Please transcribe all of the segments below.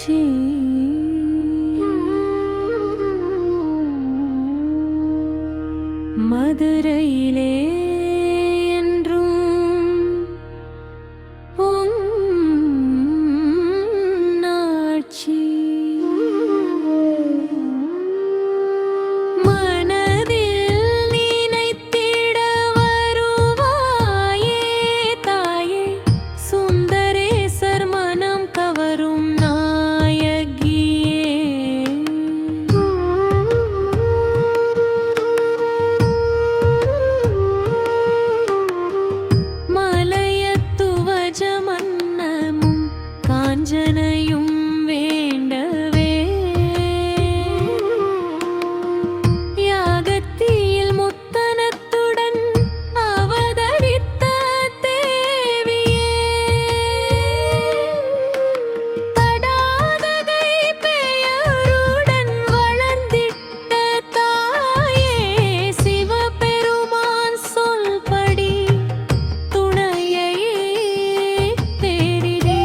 மீனாட்சி மதுரையிலே என்றும் பொன்னாட்சி மனதில் நினைத்திட வருவாயே தாயே சுந்தரேசர் மனம் கவரும் நாயகியே மலையத்துவஜ மன்னமும் காஞ்சனையும் வேண்டவே யாகத்தியில் முத்தனத்துடன் அவதரித்த தேவியே தடாகை பெயருடன் வளர்ந்திட்ட தாயே சிவபெருமான் சொல்படி துணையை தேடினே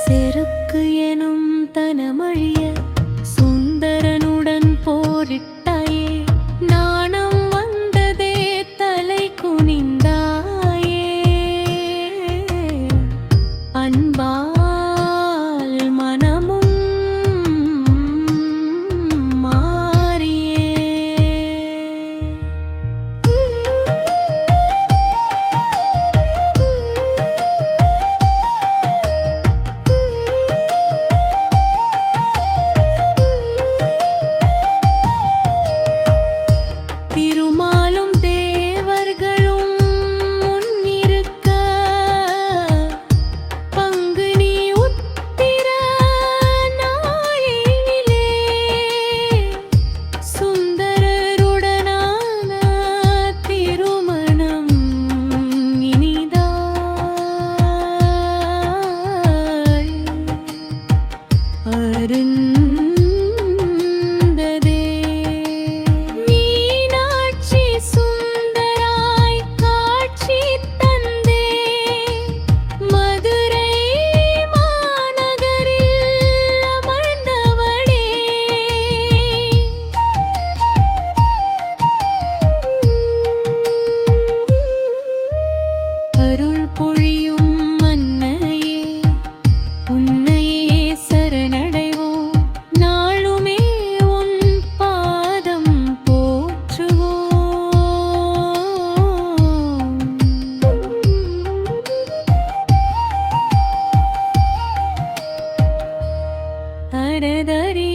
செருக்கு எனும் தனமழிய சுந்தரனுடன் போரிட்டாயே நாணம் வந்ததே தலை குனிந்தாயே அன்பால் மனமும் மாறியே திருமாலும் தேவர்களும் முன்னிருக்க பங்குனி உத்திர நாளினிலே சுந்தரருடனான திருமணம் இனிதாய் அருந்ததே மீனாட்சி சுந்தராய் காட்சி தந்தே மதுரை மாநகரில் அமர்ந்தவளே அருள் பொழியும் மன்னையே உன்னையே சரணடைவோம் நாளுமே உன் பாதம் போற்றுவோம் அரதரி